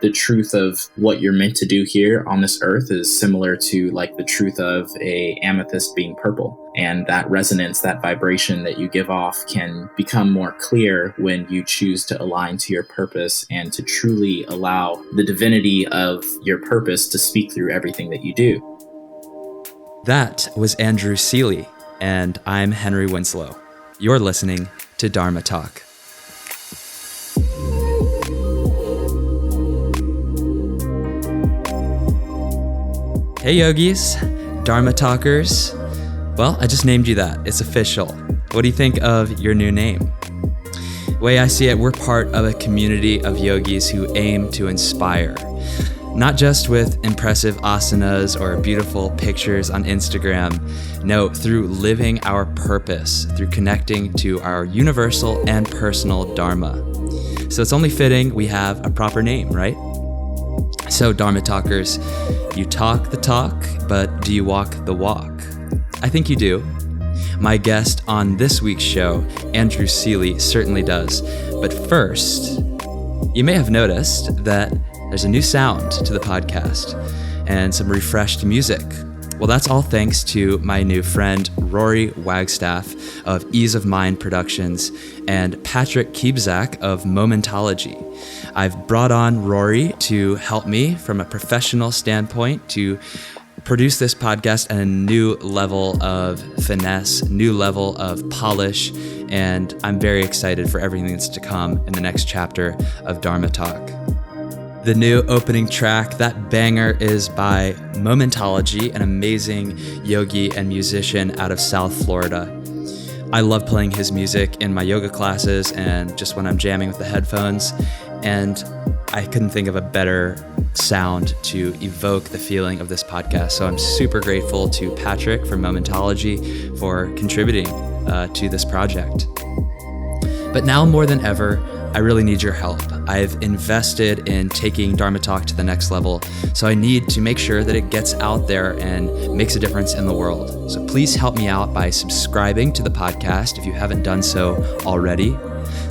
the truth of what you're meant to do here on this earth is similar to like the truth of a amethyst being purple. And that resonance, that vibration that you give off can become more clear when you choose to align to your purpose and to truly allow the divinity of your purpose to speak through everything that you do. That was Andrew Seeley, and I'm Henry Winslow. You're listening to Dharma Talk. Hey yogis, Dharma Talkers. Well, I just named you that. It's official. What do you think of your new name? The way I see it, we're part of a community of yogis who aim to inspire. Not just with impressive asanas or beautiful pictures on Instagram. No, through living our purpose, through connecting to our universal and personal Dharma. So it's only fitting we have a proper name, right? So Dharma Talkers, you talk the talk, but do you walk the walk? I think you do. My guest on this week's show, Andrew Seeley, certainly does. But first, you may have noticed that there's a new sound to the podcast and some refreshed music. Well, that's all thanks to my new friend, Rory Wagstaff of Ease of Mind Productions and Patrick Kiebzak of Momentology. I've brought on Rory to help me from a professional standpoint to produce this podcast at a new level of finesse, new level of polish, and I'm very excited for everything that's to come in the next chapter of Dharma Talk. The new opening track, that banger, is by Momentology, an amazing yogi and musician out of South Florida. I love playing his music in my yoga classes and just when I'm jamming with the headphones, and I couldn't think of a better sound to evoke the feeling of this podcast. So I'm super grateful to Patrick from Momentology for contributing to this project. But now more than ever, I really need your help. I've invested in taking Dharma Talk to the next level, so I need to make sure that it gets out there and makes a difference in the world. So please help me out by subscribing to the podcast if you haven't done so already.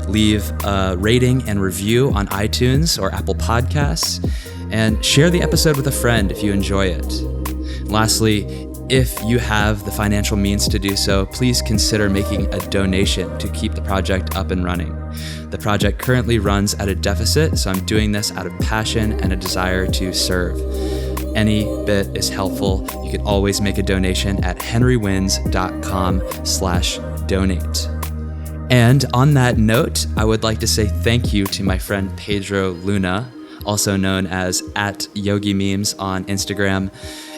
Leave a rating and review on iTunes or Apple Podcasts, and share the episode with a friend if you enjoy it. Lastly, if you have the financial means to do so, please consider making a donation to keep the project up and running. The project currently runs at a deficit, so I'm doing this out of passion and a desire to serve. Any bit is helpful. You can always make a donation at henrywins.com/donate. And on that note, I would like to say thank you to my friend Pedro Luna, also known as @YogiMemes on Instagram,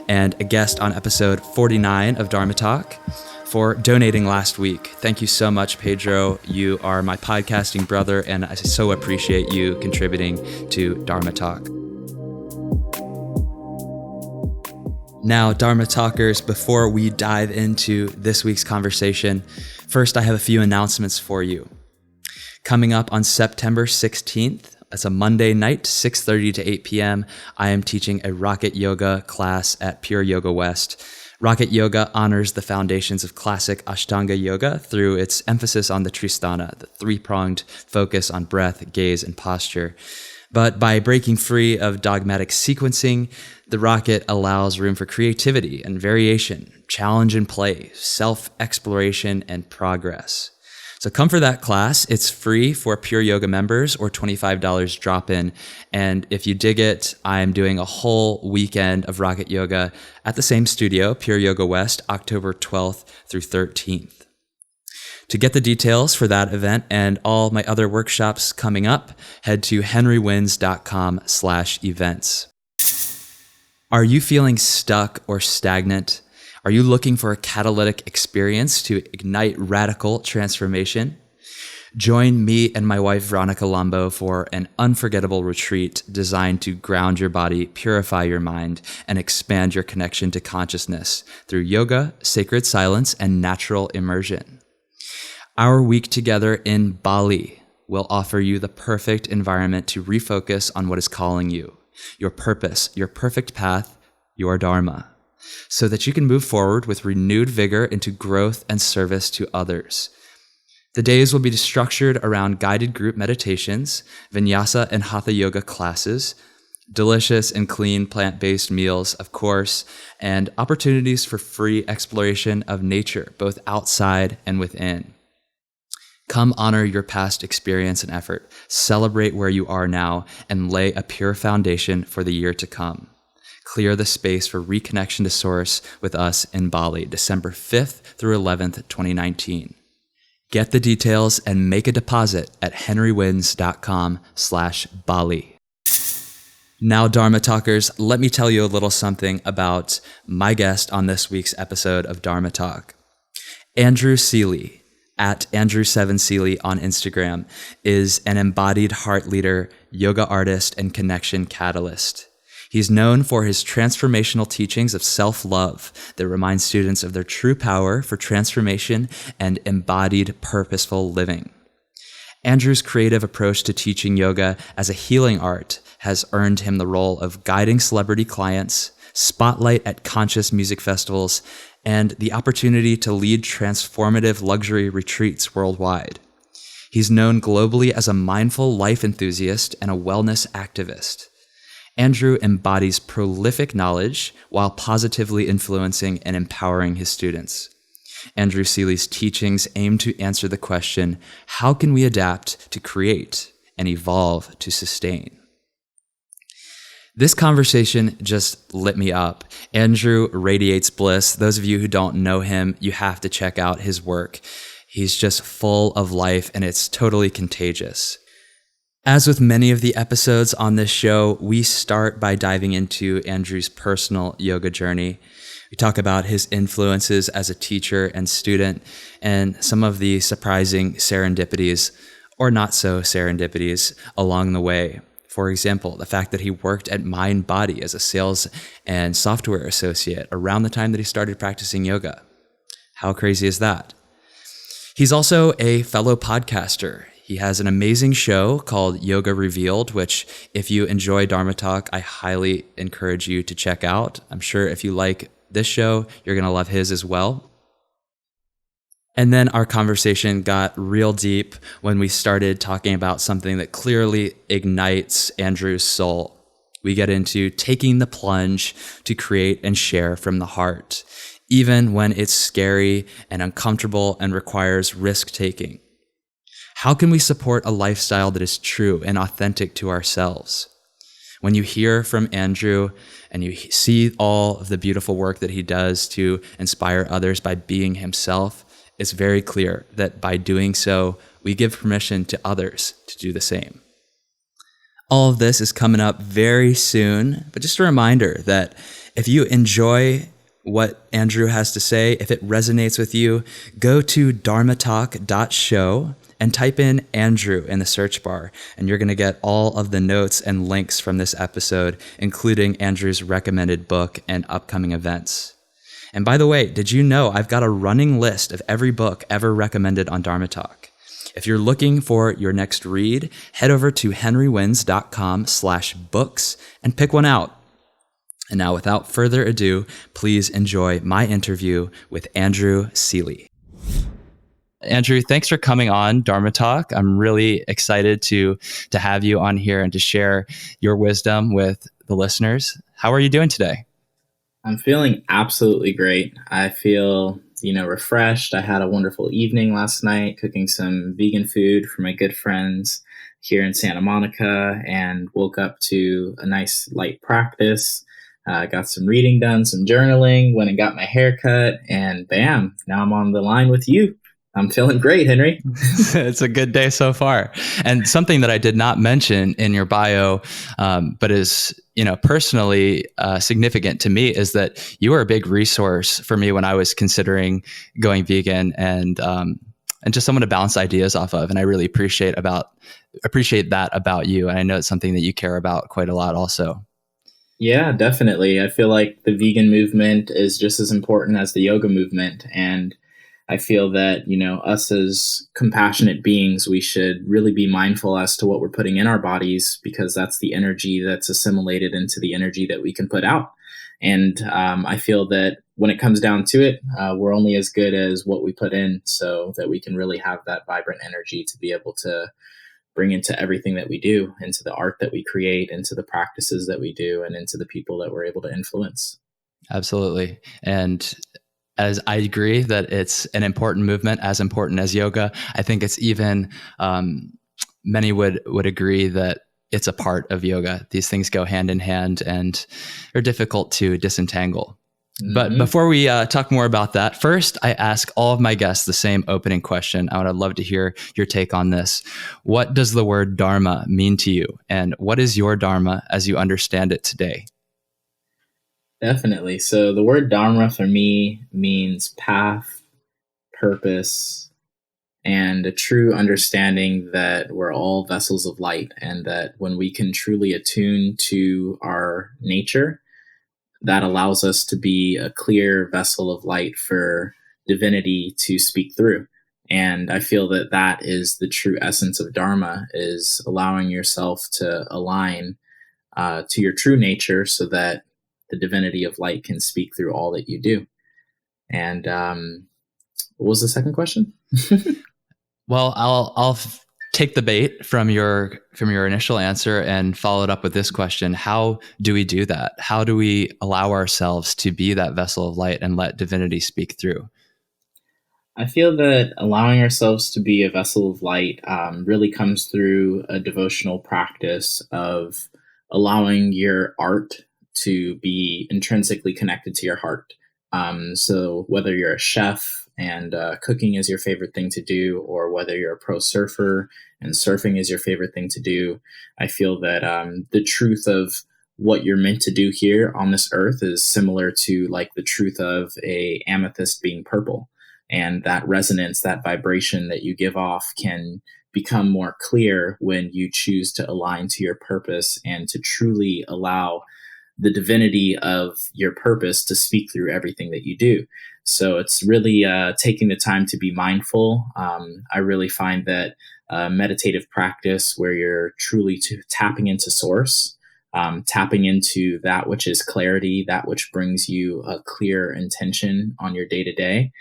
and a guest on episode 49 of Dharma Talk, for donating last week. Thank you so much, Pedro. You are my podcasting brother, and I so appreciate you contributing to Dharma Talk. Now, Dharma Talkers, before we dive into this week's conversation, first I have a few announcements for you. Coming up on September 16th, it's a Monday night, 6:30 to 8 p.m. I am teaching a Rocket Yoga class at Pure Yoga West. Rocket Yoga honors the foundations of classic Ashtanga Yoga through its emphasis on the Tristana, the three-pronged focus on breath, gaze, and posture. But by breaking free of dogmatic sequencing, the Rocket allows room for creativity and variation, challenge and play, self-exploration, and progress. So come for that class. It's free for Pure Yoga members or $25 drop-in. And if you dig it, I'm doing a whole weekend of Rocket Yoga at the same studio, Pure Yoga West, October 12th through 13th. To get the details for that event and all my other workshops coming up, head to henrywins.com/events. Are you feeling stuck or stagnant? Are you looking for a catalytic experience to ignite radical transformation? Join me and my wife, Veronica Lambo, for an unforgettable retreat designed to ground your body, purify your mind, and expand your connection to consciousness through yoga, sacred silence, and natural immersion. Our week together in Bali will offer you the perfect environment to refocus on what is calling you, your purpose, your perfect path, your Dharma, so that you can move forward with renewed vigor into growth and service to others. The days will be structured around guided group meditations, Vinyasa and Hatha yoga classes, delicious and clean plant-based meals, of course, and opportunities for free exploration of nature, both outside and within. Come honor your past experience and effort, celebrate where you are now, and lay a pure foundation for the year to come. Clear the space for reconnection to Source with us in Bali, December 5th through 11th, 2019. Get the details and make a deposit at henrywins.com/Bali. Now, Dharma Talkers, let me tell you a little something about my guest on this week's episode of Dharma Talk. Andrew Seeley, at Andrew7Seeley on Instagram, is an embodied heart leader, yoga artist, and connection catalyst. He's known for his transformational teachings of self-love that remind students of their true power for transformation and embodied purposeful living. Andrew's creative approach to teaching yoga as a healing art has earned him the role of guiding celebrity clients, spotlight at conscious music festivals, and the opportunity to lead transformative luxury retreats worldwide. He's known globally as a mindful life enthusiast and a wellness activist. Andrew embodies prolific knowledge while positively influencing and empowering his students. Andrew Seeley's teachings aim to answer the question, how can we adapt to create and evolve to sustain? This conversation just lit me up. Andrew radiates bliss. Those of you who don't know him, you have to check out his work. He's just full of life, and it's totally contagious. As with many of the episodes on this show, we start by diving into Andrew's personal yoga journey. We talk about his influences as a teacher and student, and some of the surprising serendipities, or not so serendipities, along the way. For example, the fact that he worked at MindBody as a sales and software associate around the time that he started practicing yoga. How crazy is that? He's also a fellow podcaster. He has an amazing show called Yoga Revealed, which if you enjoy Dharma Talk, I highly encourage you to check out. I'm sure if you like this show, you're going to love his as well. And then our conversation got real deep when we started talking about something that clearly ignites Andrew's soul. We get into taking the plunge to create and share from the heart, even when it's scary and uncomfortable and requires risk-taking. How can we support a lifestyle that is true and authentic to ourselves? When you hear from Andrew and you see all of the beautiful work that he does to inspire others by being himself, it's very clear that by doing so, we give permission to others to do the same. All of this is coming up very soon, but just a reminder that if you enjoy what Andrew has to say, if it resonates with you, go to dharmatalk.show and type in Andrew in the search bar, and you're going to get all of the notes and links from this episode, including Andrew's recommended book and upcoming events. And by the way, did you know I've got a running list of every book ever recommended on Dharma Talk? If you're looking for your next read, head over to henrywins.com/books and pick one out. And now, without further ado, please enjoy my interview with Andrew Seeley. Andrew, thanks for coming on Dharma Talk. I'm really excited to have you on here and to share your wisdom with the listeners. How are you doing today? I'm feeling absolutely great. I feel, refreshed. I had a wonderful evening last night cooking some vegan food for my good friends here in Santa Monica and woke up to a nice light practice. Got some reading done, some journaling, went and got my hair cut, and bam, now I'm on the line with you. I'm feeling great, Henry. It's a good day so far. And something that I did not mention in your bio, but is, personally significant to me, is that you were a big resource for me when I was considering going vegan and just someone to bounce ideas off of. And I really appreciate that about you. And I know it's something that you care about quite a lot also. Yeah, definitely. I feel like the vegan movement is just as important as the yoga movement. And I feel that, us as compassionate beings, we should really be mindful as to what we're putting in our bodies, because that's the energy that's assimilated into the energy that we can put out. And I feel that when it comes down to it, we're only as good as what we put in, so that we can really have that vibrant energy to be able to bring into everything that we do, into the art that we create, into the practices that we do, and into the people that we're able to influence. Absolutely. And as I agree that it's an important movement, as important as yoga, I think it's even, many would agree that it's a part of yoga. These things go hand in hand and are difficult to disentangle. But before we talk more about that, first, I ask all of my guests the same opening question. I would love to hear your take on this. What does the word Dharma mean to you? And what is your Dharma as you understand it today? Definitely. So the word Dharma for me means path, purpose, and a true understanding that we're all vessels of light, and that when we can truly attune to our nature, that allows us to be a clear vessel of light for divinity to speak through. And I feel that that is the true essence of Dharma, is allowing yourself to align to your true nature so that the divinity of light can speak through all that you do. And what was the second question? Well, I'll take the bait from your initial answer and follow it up with this question. How do we do that? How do we allow ourselves to be that vessel of light and let divinity speak through? I feel that allowing ourselves to be a vessel of light really comes through a devotional practice of allowing your art to be intrinsically connected to your heart. So whether you're a chef and cooking is your favorite thing to do, or whether you're a pro surfer and surfing is your favorite thing to do, I feel that the truth of what you're meant to do here on this earth is similar to like the truth of a amethyst being purple. And that resonance, that vibration that you give off can become more clear when you choose to align to your purpose and to truly allow the divinity of your purpose to speak through everything that you do. So it's really taking the time to be mindful. I really find that meditative practice where you're truly tapping into source, tapping into that which is clarity, that which brings you a clear intention on your day to day,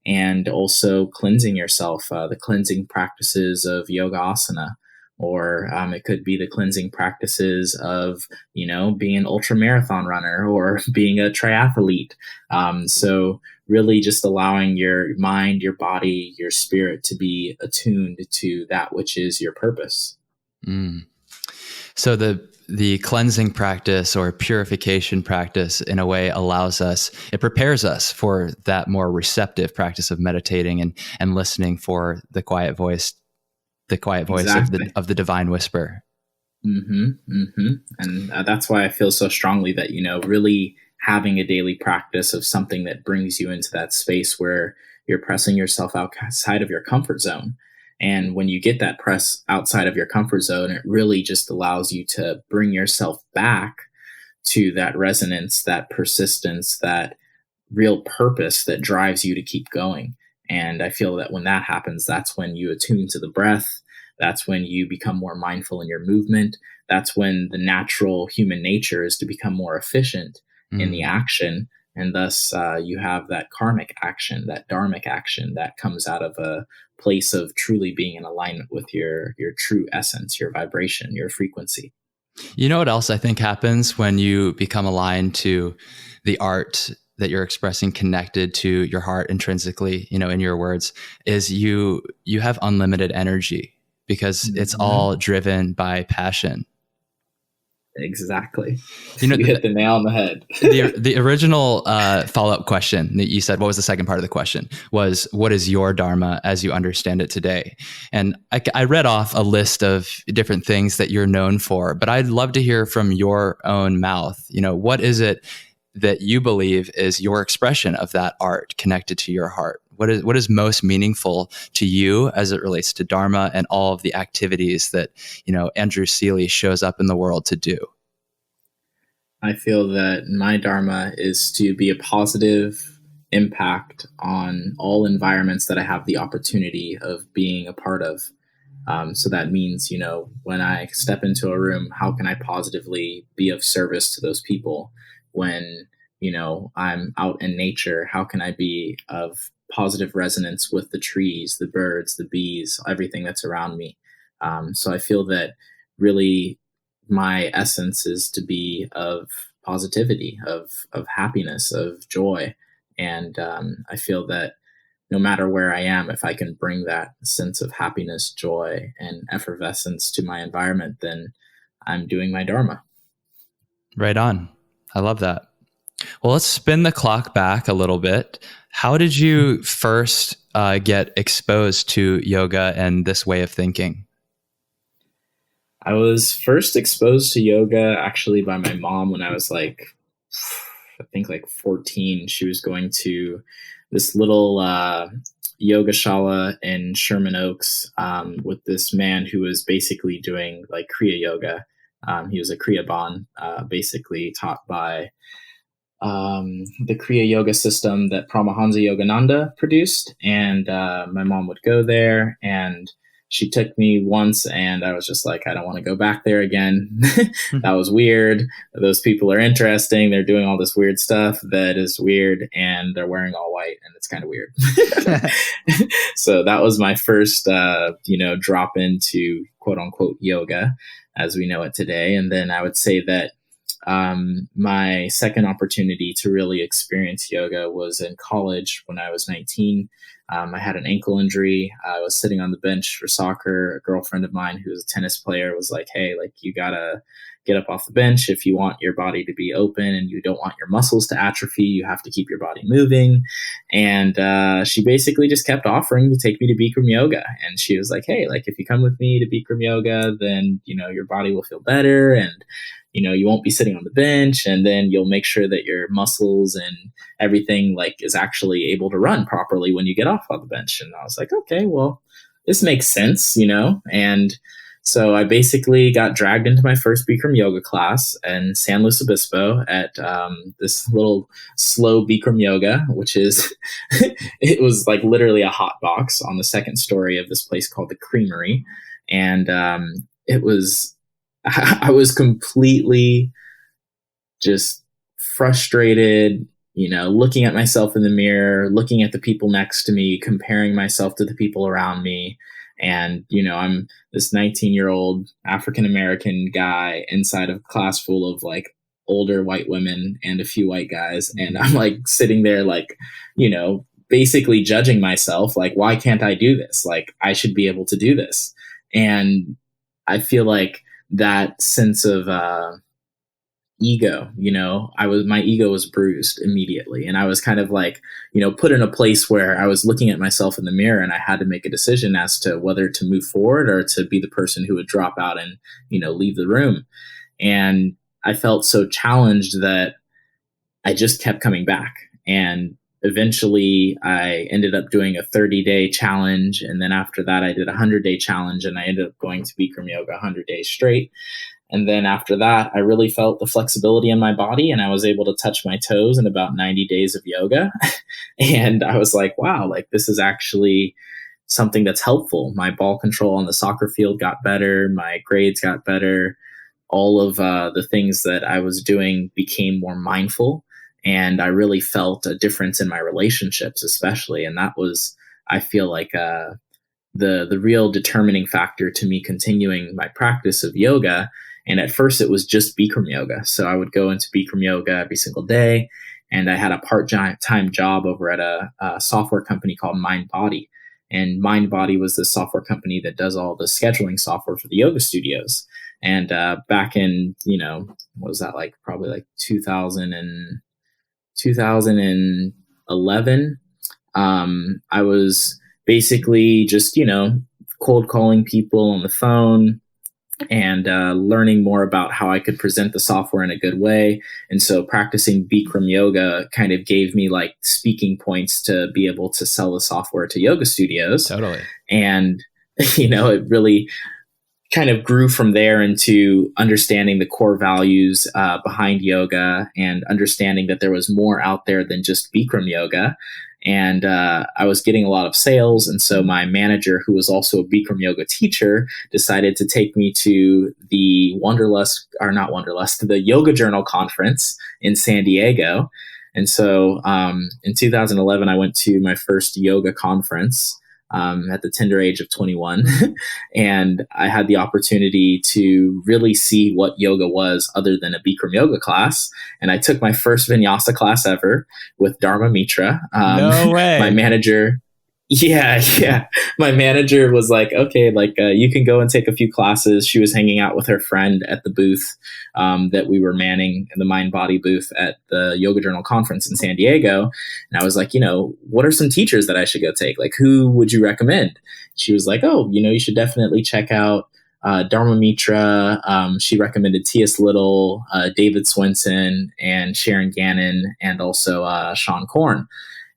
and also cleansing yourself, the cleansing practices of yoga asana, or it could be the cleansing practices of, being an ultra marathon runner or being a triathlete. So really just allowing your mind, your body, your spirit to be attuned to that which is your purpose. So the cleansing practice or purification practice in a way it prepares us for that more receptive practice of meditating and listening for the quiet voice Exactly. of the divine whisper. And that's why I feel so strongly that, really having a daily practice of something that brings you into that space where you're pressing yourself outside of your comfort zone. And when you get that press outside of your comfort zone, it really just allows you to bring yourself back to that resonance, that persistence, that real purpose that drives you to keep going. And I feel that when that happens, that's when you attune to the breath. That's when you become more mindful in your movement. That's when the natural human nature is to become more efficient in the action. And thus you have that karmic action, that dharmic action that comes out of a place of truly being in alignment with your true essence, your vibration, your frequency. You know what else I think happens when you become aligned to the art that you're expressing, connected to your heart intrinsically, in your words, is you have unlimited energy because it's all driven by passion. Exactly. You hit the nail on the head. The original follow-up question that you said, what was the second part of the question, was what is your Dharma as you understand it today? And I read off a list of different things that you're known for, but I'd love to hear from your own mouth. What is it that you believe is your expression of that art connected to your heart? What is most meaningful to you as it relates to Dharma and all of the activities that, Andrew Seeley shows up in the world to do? I feel that my Dharma is to be a positive impact on all environments that I have the opportunity of being a part of. So that means, when I step into a room, how can I positively be of service to those people? When, I'm out in nature, how can I be of positive resonance with the trees, the birds, the bees, everything that's around me? So I feel that really my essence is to be of positivity, of happiness, of joy. And I feel that no matter where I am, if I can bring that sense of happiness, joy, and effervescence to my environment, then I'm doing my Dharma. Right on. I love that. Well, let's spin the clock back a little bit. How did you first get exposed to yoga and this way of thinking? I was first exposed to yoga actually by my mom when I was like, I think like 14. She was going to this little yoga shala in Sherman Oaks with this man who was basically doing like Kriya yoga. He was a Kriya Bon, basically taught by the Kriya Yoga system that Paramahansa Yogananda produced. And my mom would go there, and she took me once, and I was just like, I don't want to go back there again. That was weird. Those people are interesting. They're doing all this weird stuff that is weird, and they're wearing all white, and it's kind of weird. So that was my first, drop into quote unquote yoga as we know it today. And then I would say that my second opportunity to really experience yoga was in college when I was 19. I had an ankle injury. I was sitting on the bench for soccer. A girlfriend of mine who was a tennis player was like, hey, like you gotta get up off the bench. If you want your body to be open and you don't want your muscles to atrophy, you have to keep your body moving. And she basically just kept offering to take me to Bikram yoga. And she was like, hey, like if you come with me to Bikram yoga, then, your body will feel better. And you won't be sitting on the bench, and then you'll make sure that your muscles and everything like is actually able to run properly when you get off of the bench. And I was like, okay, well, this makes sense, And so I basically got dragged into my first Bikram yoga class in San Luis Obispo at this little slow Bikram yoga, which is, it was like literally a hot box on the second story of this place called the Creamery. And I was completely just frustrated, looking at myself in the mirror, looking at the people next to me, comparing myself to the people around me. And, I'm this 19-year-old African-American guy inside of a class full of like older white women and a few white guys. And I'm like sitting there like, basically judging myself. Like, why can't I do this? Like, I should be able to do this. And I feel like that sense of ego, my ego was bruised immediately. And I was kind of like, put in a place where I was looking at myself in the mirror, and I had to make a decision as to whether to move forward or to be the person who would drop out and, leave the room. And I felt so challenged that I just kept coming back. And eventually I ended up doing a 30-day challenge. And then after that, I did a 100-day challenge, and I ended up going to Bikram yoga 100 days straight. And then after that, I really felt the flexibility in my body, and I was able to touch my toes in about 90 days of yoga. And I was like, wow, like this is actually something that's helpful. My ball control on the soccer field got better. My grades got better. All of the things that I was doing became more mindful. And I really felt a difference in my relationships, especially. And that was, I feel like, the real determining factor to me continuing my practice of yoga. And at first it was just Bikram yoga. So I would go into Bikram yoga every single day. And I had a part-time job over at a software company called MindBody. And MindBody was the software company that does all the scheduling software for the yoga studios. And back in, what was that, like probably like 2011, I was basically just, cold calling people on the phone and learning more about how I could present the software in a good way. And so practicing Bikram yoga kind of gave me like speaking points to be able to sell the software to yoga studios. Totally. And, it really kind of grew from there into understanding the core values behind yoga and understanding that there was more out there than just Bikram yoga. And I was getting a lot of sales. And so my manager, who was also a Bikram yoga teacher, decided to take me to the the Yoga Journal conference in San Diego. And so in 2011, I went to my first yoga conference at the tender age of 21. And I had the opportunity to really see what yoga was other than a Bikram yoga class. And I took my first Vinyasa class ever with Dharma Mitra. No way. My manager, yeah. My manager was like, okay, you can go and take a few classes. She was hanging out with her friend at the booth that we were manning, the Mind Body booth at the Yoga Journal conference in San Diego. And I was like, what are some teachers that I should go take? Like, who would you recommend? She was like, oh, you should definitely check out Dharma Mitra. She recommended T.S. Little, David Swenson, and Sharon Gannon, and also Sean Korn.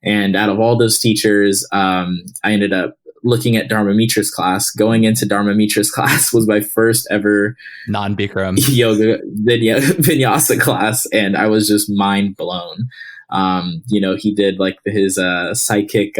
And out of all those teachers, I ended up looking at Dharma Mitra's class. Going into Dharma Mitra's class was my first ever non-Bikram yoga vinyasa class, and I was just mind blown. He did like his psychic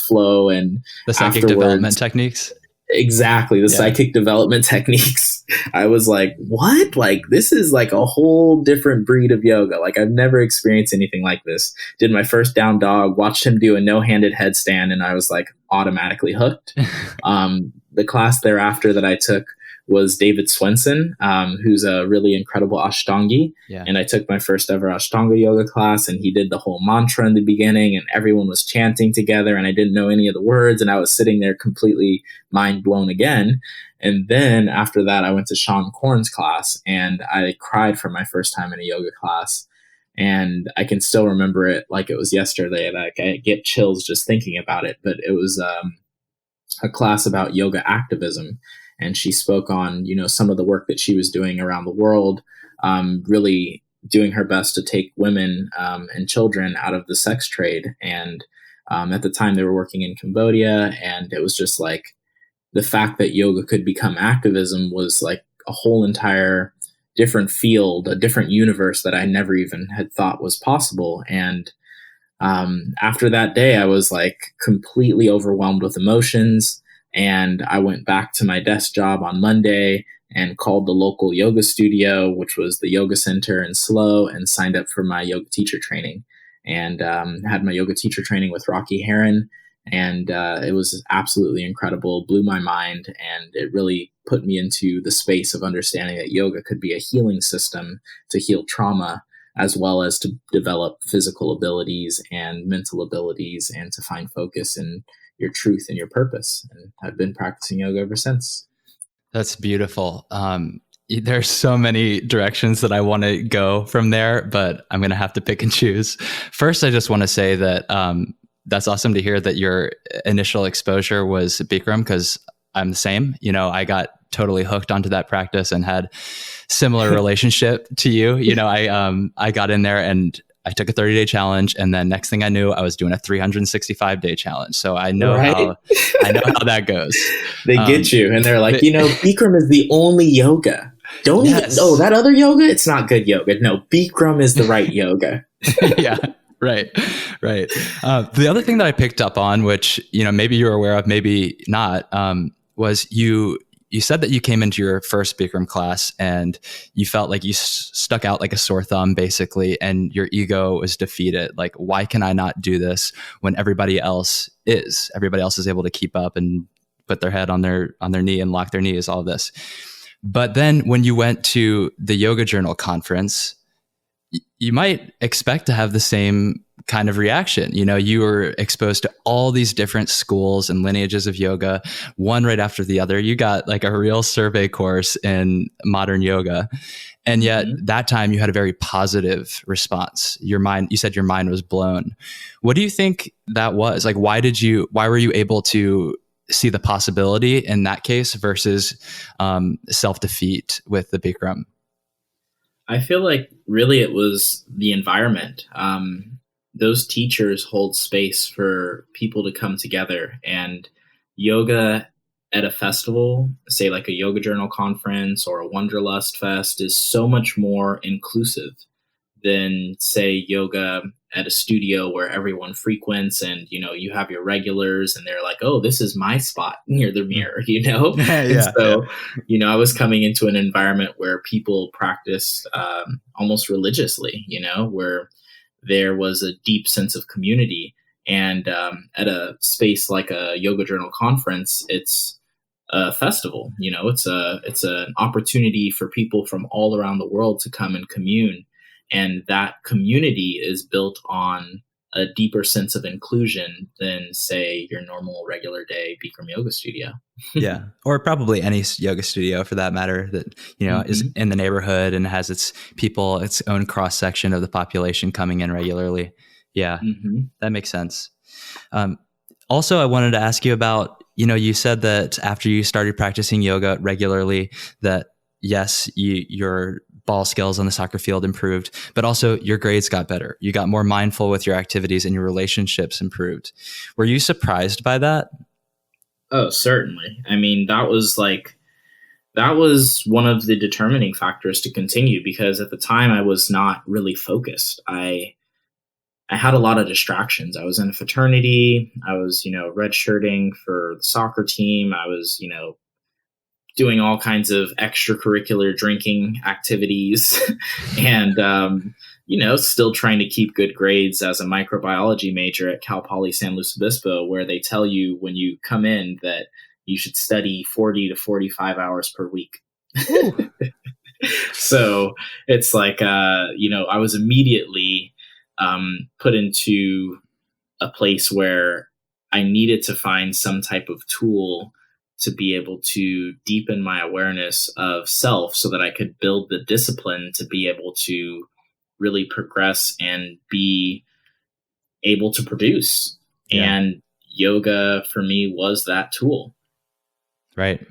flow and the psychic development techniques. Exactly, the psychic development techniques. I was like, what? Like, this is like a whole different breed of yoga. Like, I've never experienced anything like this. Did my first down dog, watched him do a no-handed headstand, and I was like automatically hooked. The class thereafter that I took was David Swenson, who's a really incredible Ashtangi. Yeah. And I took my first ever Ashtanga yoga class, and he did the whole mantra in the beginning, and everyone was chanting together, and I didn't know any of the words, and I was sitting there completely mind blown again. And then after that, I went to Sean Korn's class, and I cried for my first time in a yoga class. And I can still remember it like it was yesterday. Like, I get chills just thinking about it. But it was a class about yoga activism. And she spoke on, some of the work that she was doing around the world, really doing her best to take women and children out of the sex trade. And at the time they were working in Cambodia. And it was just like the fact that yoga could become activism was like a whole entire different field, a different universe that I never even had thought was possible. And after that day, I was like completely overwhelmed with emotions. And I went back to my desk job on Monday and called the local yoga studio, which was the yoga center in Slow, and signed up for my yoga teacher training. And had my yoga teacher training with Rocky Heron. And it was absolutely incredible, blew my mind. And it really put me into the space of understanding that yoga could be a healing system to heal trauma, as well as to develop physical abilities and mental abilities, and to find focus in your truth and your purpose. And I've been practicing yoga ever since. That's beautiful. There's so many directions that I want to go from there, but I'm going to have to pick and choose. First, I just want to say that that's awesome to hear that your initial exposure was Bikram, because I'm the same. I got totally hooked onto that practice and had similar relationship to you. I got in there and I took a 30-day challenge, and then next thing I knew, I was doing a 365-day challenge. So I know how that goes. They get you, and they're like, Bikram is the only yoga. Don't even. Oh, that other yoga, it's not good yoga. No, Bikram is the right yoga. Yeah. Right. The other thing that I picked up on, which, maybe you're aware of, maybe not, was you said that you came into your first Bikram class and you felt like you stuck out like a sore thumb, basically, and your ego was defeated. Like, why can I not do this when everybody else is? Everybody else is able to keep up and put their head on their knee and lock their knees, all of this. But then when you went to the Yoga Journal conference, you might expect to have the same kind of reaction. You were exposed to all these different schools and lineages of yoga, one right after the other. You got like a real survey course in modern yoga. And yet that time you had a very positive response. You said your mind was blown. What do you think that was? Like, why were you able to see the possibility in that case versus self-defeat with the Bikram? I feel like really it was the environment. Those teachers hold space for people to come together, and yoga at a festival, say like a Yoga Journal conference or a Wanderlust Fest, is so much more inclusive than, say, yoga at a studio where everyone frequents and, you have your regulars and they're like, oh, this is my spot near the mirror, I was coming into an environment where people practiced almost religiously, where there was a deep sense of community. And at a space like a yoga journal conference, it's a festival. It's an opportunity for people from all around the world to come and commune, and that community is built on a deeper sense of inclusion than, say, your normal regular day Bikram yoga studio. Yeah, or probably any yoga studio for that matter that is in the neighborhood and has its people, its own cross section of the population coming in regularly. Yeah, that makes sense. Also, I wanted to ask you about, you said that after you started practicing yoga regularly, that yes, your ball skills on the soccer field improved, but also your grades got better. You got more mindful with your activities and your relationships improved. Were you surprised by that? Oh, certainly. I mean, that was one of the determining factors to continue, because at the time I was not really focused. I had a lot of distractions. I was in a fraternity. I was, redshirting for the soccer team. I was, doing all kinds of extracurricular drinking activities and, still trying to keep good grades as a microbiology major at Cal Poly San Luis Obispo, where they tell you when you come in that you should study 40 to 45 hours per week. So it's like, I was immediately put into a place where I needed to find some type of tool to be able to deepen my awareness of self so that I could build the discipline to be able to really progress and be able to produce. Yeah. And yoga for me was that tool. Right.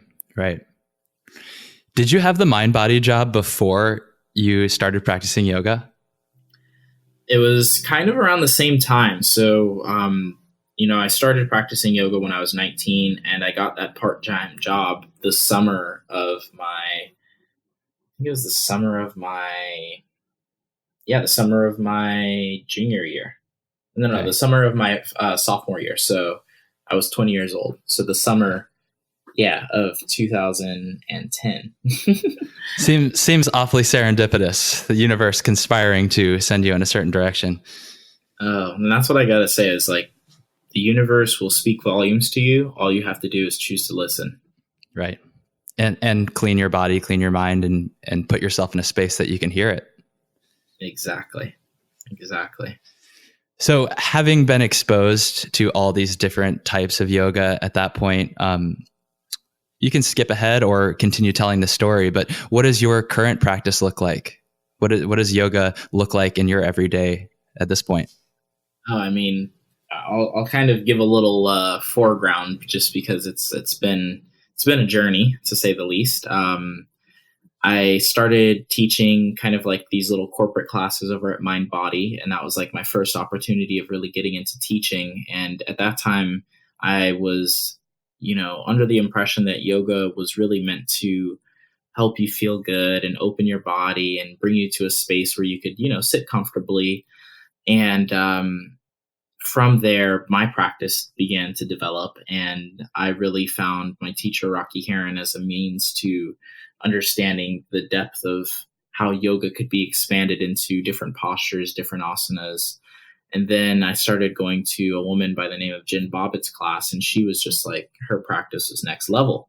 Did you have the mind-body job before you started practicing yoga? It was kind of around the same time. So, I started practicing yoga when I was 19, and I got that part-time job the summer of my junior year. No, okay. The summer of my sophomore year. So I was 20 years old. So the summer, of 2010. Seems awfully serendipitous. The universe conspiring to send you in a certain direction. Oh, and that's what I got to say is like, the universe will speak volumes to you. All you have to do is choose to listen. Right. And clean your body, clean your mind, and put yourself in a space that you can hear it. Exactly. So having been exposed to all these different types of yoga at that point, you can skip ahead or continue telling the story, but what does your current practice look like? What does yoga look like in your everyday at this point? Oh, I mean, I'll kind of give a little foreground just because it's been a journey, to say the least. I started teaching kind of like these little corporate classes over at Mind Body, and that was like my first opportunity of really getting into teaching. And at that time, I was, under the impression that yoga was really meant to help you feel good and open your body and bring you to a space where you could, sit comfortably. And from there, my practice began to develop, and I really found my teacher, Rocky Heron, as a means to understanding the depth of how yoga could be expanded into different postures, different asanas. And then I started going to a woman by the name of Jen Bobbitt's class, and she was just like, her practice was next level.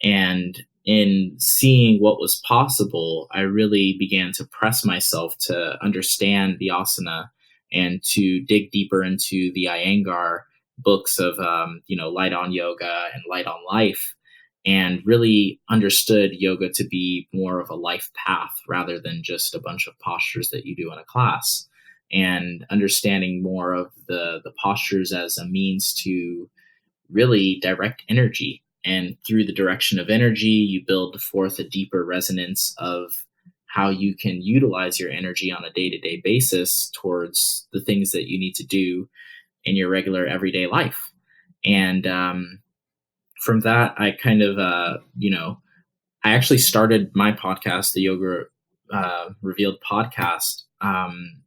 And in seeing what was possible, I really began to press myself to understand the asana and to dig deeper into the Iyengar books of, Light on Yoga and Light on Life, and really understood yoga to be more of a life path rather than just a bunch of postures that you do in a class, and understanding more of the postures as a means to really direct energy. And through the direction of energy, you build forth a deeper resonance of how you can utilize your energy on a day-to-day basis towards the things that you need to do in your regular everyday life. And from that, I kind of, I actually started my podcast, the Yoga Revealed podcast,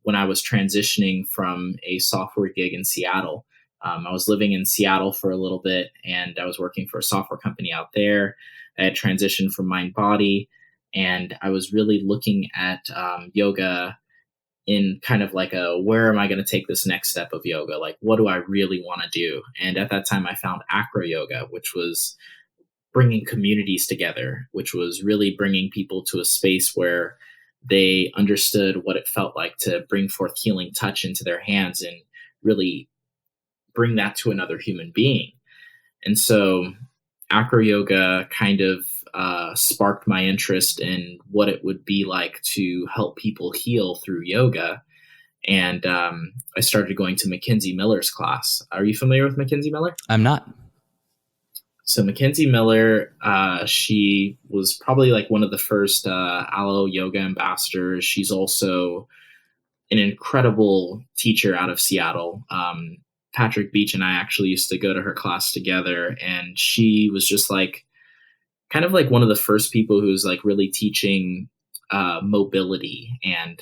when I was transitioning from a software gig in Seattle. I was living in Seattle for a little bit, and I was working for a software company out there. I had transitioned from Mind Body, and I was really looking at yoga in kind of like where am I going to take this next step of yoga? Like, what do I really want to do? And at that time I found acro yoga, which was bringing communities together, which was really bringing people to a space where they understood what it felt like to bring forth healing touch into their hands and really bring that to another human being. And so acro yoga kind of sparked my interest in what it would be like to help people heal through yoga. And I started going to Mackenzie Miller's class. Are you familiar with Mackenzie Miller? I'm not. So Mackenzie Miller, she was probably like one of the first Alo yoga ambassadors. She's also an incredible teacher out of Seattle. Patrick Beach and I actually used to go to her class together, and she was just like kind of like one of the first people who was like really teaching mobility and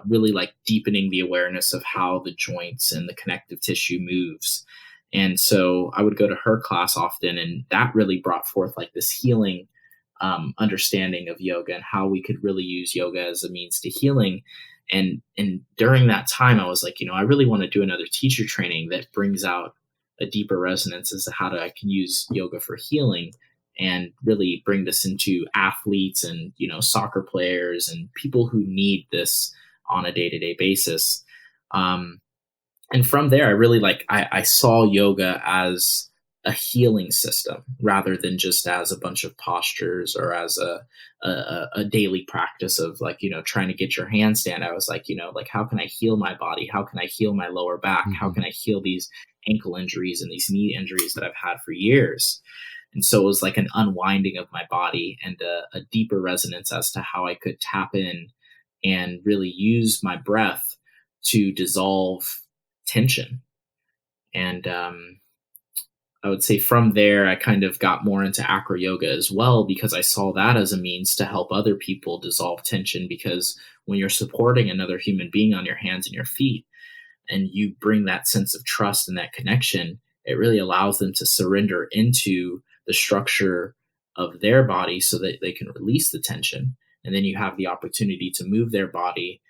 really like deepening the awareness of how the joints and the connective tissue moves. And so I would go to her class often, and that really brought forth like this healing understanding of yoga and how we could really use yoga as a means to healing. And during that time, I was like, I really want to do another teacher training that brings out a deeper resonance as to how I can use yoga for healing and really bring this into athletes and, soccer players and people who need this on a day-to-day basis. And from there, I really I saw yoga as a healing system rather than just as a bunch of postures or as a daily practice of trying to get your handstand. I was like, how can I heal my body? How can I heal my lower back? Mm-hmm. How can I heal these ankle injuries and these knee injuries that I've had for years? And so it was like an unwinding of my body and a deeper resonance as to how I could tap in and really use my breath to dissolve tension. And I would say from there, I kind of got more into acro yoga as well, because I saw that as a means to help other people dissolve tension. Because when you're supporting another human being on your hands and your feet, and you bring that sense of trust and that connection, it really allows them to surrender into the structure of their body so that they can release the tension. And then you have the opportunity to move their body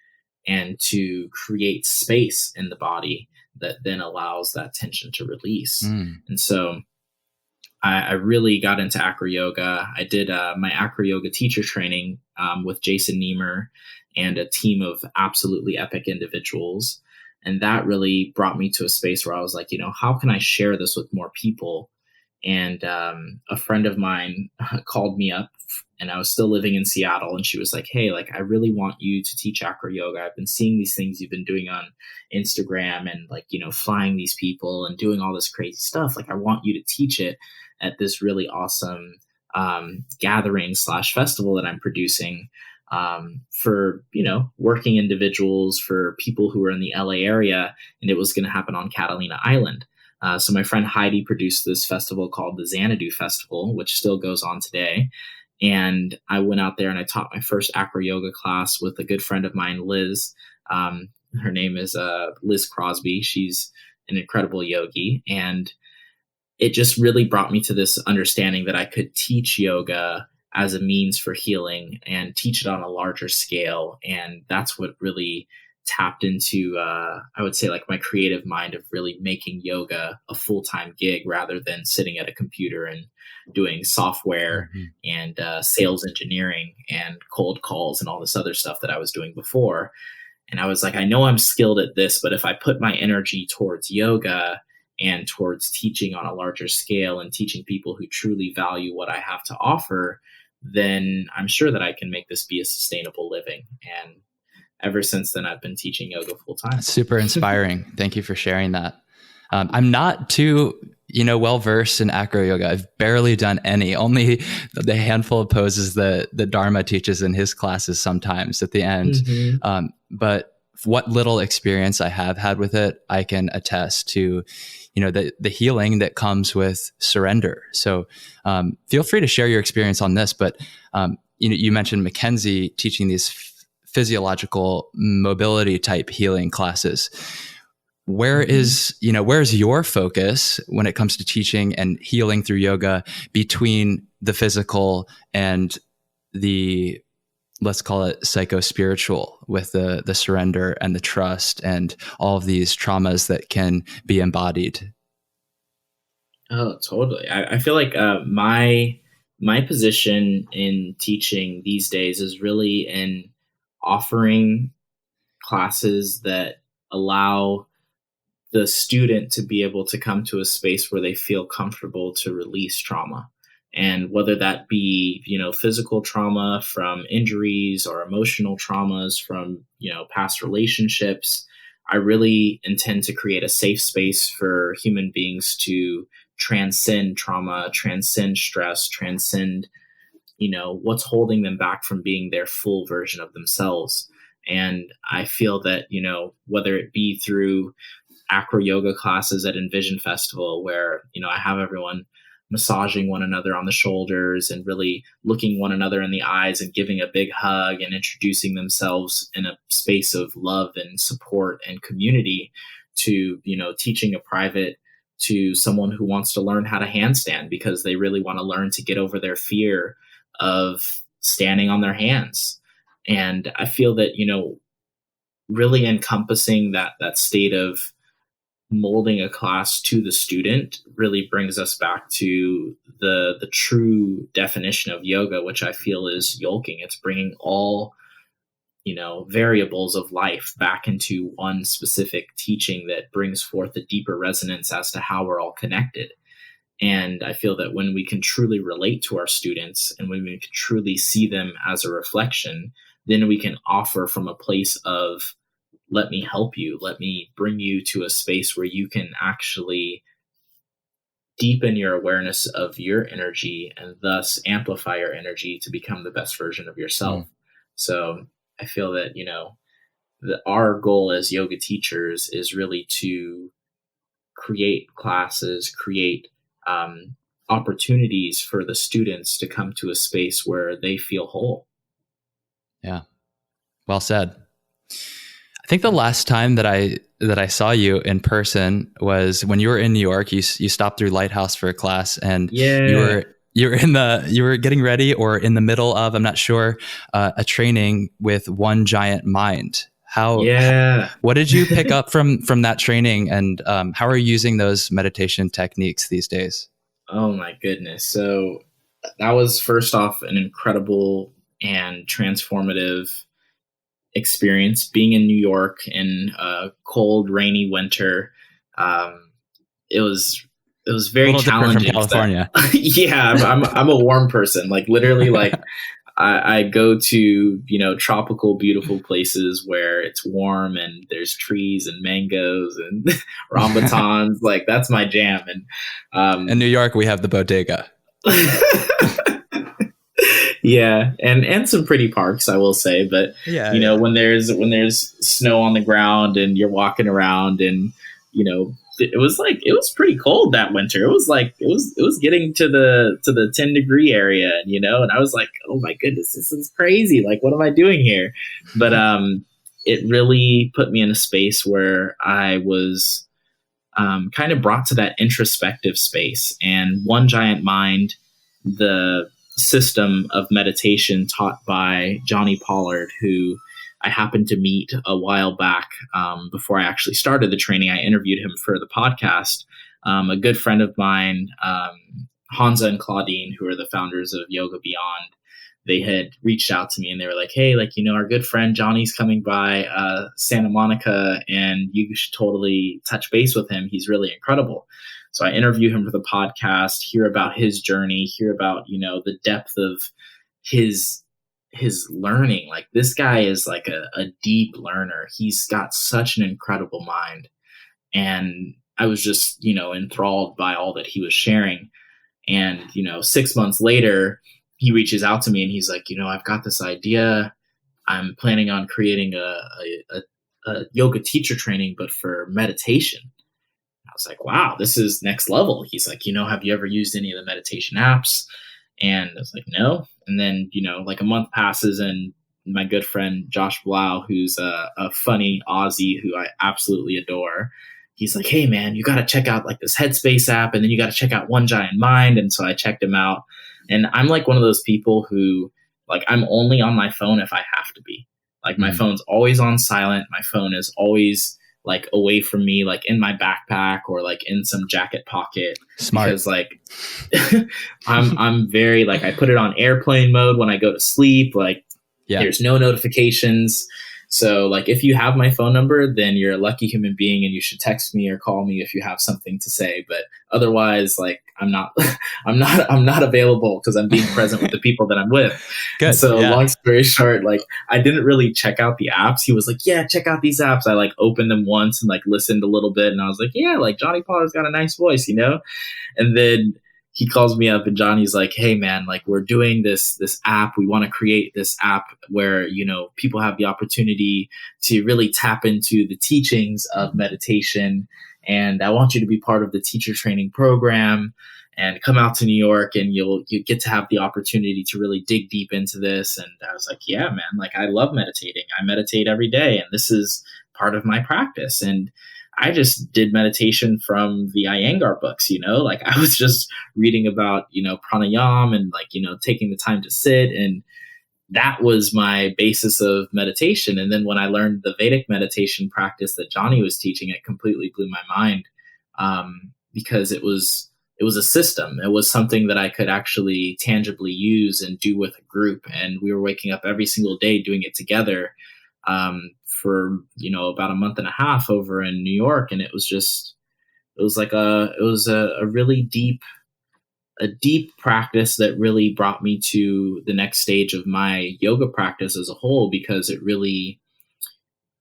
and to create space in the body that then allows that tension to release. And so I really got into acro yoga. I did my acro yoga teacher training with Jason Niemer and a team of absolutely epic individuals. And that really brought me to a space where I was like, how can I share this with more people? And a friend of mine called me up, and I was still living in Seattle, and she was like, hey, I really want you to teach acro yoga. I've been seeing these things you've been doing on Instagram and flying these people and doing all this crazy stuff. I want you to teach it at this really awesome gathering / festival that I'm producing for, working individuals, for people who are in the LA area. And it was going to happen on Catalina Island. So my friend Heidi produced this festival called the Xanadu Festival, which still goes on today. And I went out there and I taught my first acro yoga class with a good friend of mine, Liz. Her name is Liz Crosby. She's an incredible yogi. And it just really brought me to this understanding that I could teach yoga as a means for healing and teach it on a larger scale. And that's what really tapped into, I would say, my creative mind of really making yoga a full-time gig rather than sitting at a computer and doing software and sales engineering and cold calls and all this other stuff that I was doing before. And I was like, I know I'm skilled at this, but if I put my energy towards yoga and towards teaching on a larger scale and teaching people who truly value what I have to offer, then I'm sure that I can make this be a sustainable living. And ever since then, I've been teaching yoga full time. Super inspiring. Thank you for sharing that. I'm not too, well-versed in acro yoga. I've barely done any, only the handful of poses that Dharma teaches in his classes sometimes at the end. But what little experience I have had with it, I can attest to, the healing that comes with surrender. So feel free to share your experience on this. But, you mentioned Mackenzie teaching these physiological mobility type healing classes. Where's your focus when it comes to teaching and healing through yoga between the physical and the let's call it psycho-spiritual, with the surrender and the trust and all of these traumas that can be embodied. Oh, totally. I feel like my position in teaching these days is really in offering classes that allow the student to be able to come to a space where they feel comfortable to release trauma. And whether that be, physical trauma from injuries or emotional traumas from, past relationships, I really intend to create a safe space for human beings to transcend trauma, transcend stress, transcend, what's holding them back from being their full version of themselves. And I feel that, whether it be through acro yoga classes at Envision Festival, where, I have everyone massaging one another on the shoulders and really looking one another in the eyes and giving a big hug and introducing themselves in a space of love and support and community, to, teaching a private to someone who wants to learn how to handstand because they really want to learn to get over their fear of standing on their hands. And I feel that, really encompassing that state of molding a class to the student really brings us back to the true definition of yoga, which I feel is yolking. It's bringing all, variables of life back into one specific teaching that brings forth a deeper resonance as to how we're all connected. And I feel that when we can truly relate to our students and when we can truly see them as a reflection, then we can offer from a place of, let me help you. Let me bring you to a space where you can actually deepen your awareness of your energy and thus amplify your energy to become the best version of yourself. So I feel that, that our goal as yoga teachers is really to create classes, create opportunities for the students to come to a space where they feel whole. Yeah. Well said. I think the last time that I saw you in person was when you were in New York. You stopped through Lighthouse for a class, and you were getting ready or in the middle of, I'm not sure, a training with One Giant Mind. What did you pick up from that training, and how are you using those meditation techniques these days? Oh my goodness. So that was, first off, an incredible and transformative experience being in New York in a cold, rainy winter. It was very challenging. From California. Yeah, I'm a warm person. Like literally, like I go to, tropical, beautiful places where it's warm and there's trees and mangoes and rambutans. Like that's my jam. And in New York, we have the bodega. Yeah, and some pretty parks, I will say, but when there's snow on the ground and you're walking around, and it was pretty cold that winter. It was getting to the 10-degree area, and I was like, oh my goodness, this is crazy. Like, what am I doing here? But it really put me in a space where I was kind of brought to that introspective space. And One Giant Mind, the system of meditation taught by Jonni Pollard, who I happened to meet a while back before I actually started the training. I interviewed him for the podcast. A good friend of mine, Hansa and Claudine, who are the founders of Yoga Beyond, they had reached out to me and they were like, hey, our good friend Johnny's coming by Santa Monica, and you should totally touch base with him. He's really incredible. So I interview him for the podcast, hear about his journey, hear about, the depth of his learning. Like, this guy is like a deep learner. He's got such an incredible mind. And I was just, enthralled by all that he was sharing. And, 6 months later, he reaches out to me and he's like, I've got this idea. I'm planning on creating a yoga teacher training, but for meditation. I was like, wow, this is next level. He's like, have you ever used any of the meditation apps? And I was like, no. And then, like a month passes and my good friend, Josh Blau, who's a funny Aussie who I absolutely adore, he's like, hey man, you got to check out like this Headspace app, and then you got to check out One Giant Mind. And so I checked him out, and I'm like one of those people who, Like I'm only on my phone if I have to be. Like my phone's always on silent. My phone is always like away from me, like in my backpack or like in some jacket pocket. Smart. Because like I'm very like, I put it on airplane mode when I go to sleep. Like there's no notifications. So like if you have my phone number, then you're a lucky human being and you should text me or call me if you have something to say. But otherwise, like I'm not I'm not available because I'm being present with the people that I'm with. Good. So long story short, like I didn't really check out the apps. He was like, yeah, check out these apps. I like opened them once and like listened a little bit, and I was like, yeah, like Jonni Pollard's got a nice voice, you know? And then he calls me up and Johnny's like, hey man, like we're doing this app. We want to create this app where, you know, people have the opportunity to really tap into the teachings of meditation. And I want you to be part of the teacher training program and come out to New York and you get to have the opportunity to really dig deep into this. And I was like, yeah, man, like I love meditating. I meditate every day and this is part of my practice. And I just did meditation from the Iyengar books, you know, like I was just reading about, you know, pranayama and like, you know, taking the time to sit. And that was my basis of meditation. And then when I learned the Vedic meditation practice that Jonni was teaching, it completely blew my mind because it was a system. It was something that I could actually tangibly use and do with a group. And we were waking up every single day doing it together. For, you know, about a month and a half over in New York. And it was a really deep practice that really brought me to the next stage of my yoga practice as a whole, because it really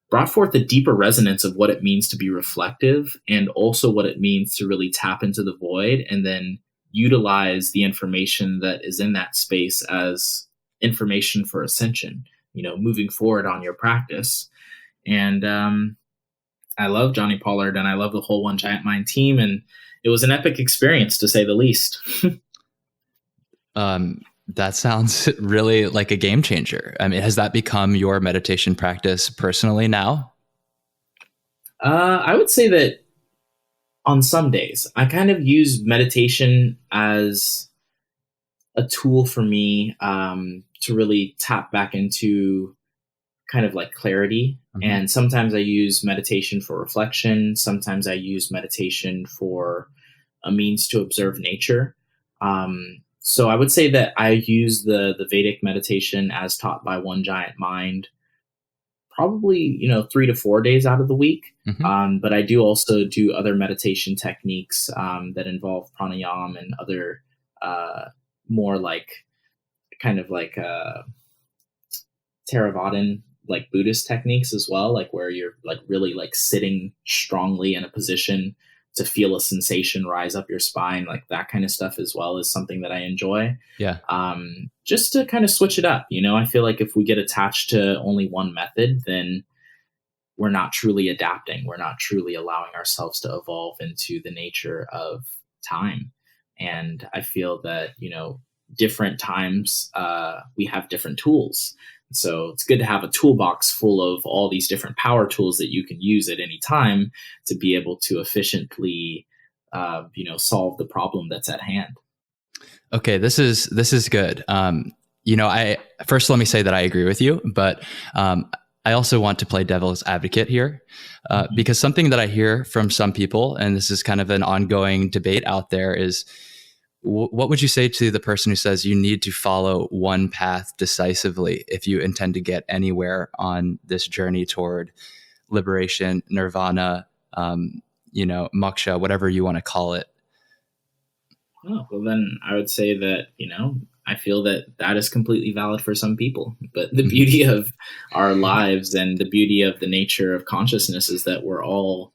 brought forth a deeper resonance of what it means to be reflective and also what it means to really tap into the void and then utilize the information that is in that space as information for ascension, you know, moving forward on your practice. And I love Jonni Pollard and I love the whole One Giant Mind team. And it was an epic experience, to say the least. That sounds really like a game changer. I mean, has that become your meditation practice personally now? I would say that on some days, I kind of use meditation as a tool for me to really tap back into kind of like clarity. And sometimes I use meditation for reflection. Sometimes I use meditation for a means to observe nature. So I would say that I use the Vedic meditation as taught by One Giant Mind probably, you know, 3 to 4 days out of the week. But I do also do other meditation techniques that involve pranayama and other more like kind of like Theravadan, like Buddhist techniques as well, like where you're like really like sitting strongly in a position to feel a sensation rise up your spine, like that kind of stuff as well is something that I enjoy. Yeah. Just to kind of switch it up, you know, I feel like if we get attached to only one method, then we're not truly adapting. We're not truly allowing ourselves to evolve into the nature of time. And I feel that, you know, different times we have different tools. So it's good to have a toolbox full of all these different power tools that you can use at any time to be able to efficiently, you know, solve the problem that's at hand. Okay, this is good. You know, let me say that I agree with you, but I also want to play devil's advocate here because something that I hear from some people, and this is kind of an ongoing debate out there, is what would you say to the person who says you need to follow one path decisively if you intend to get anywhere on this journey toward liberation, nirvana, you know, moksha, whatever you want to call it? Oh, well, then I would say that, you know, I feel that that is completely valid for some people. But the beauty of our lives and the beauty of the nature of consciousness is that we're all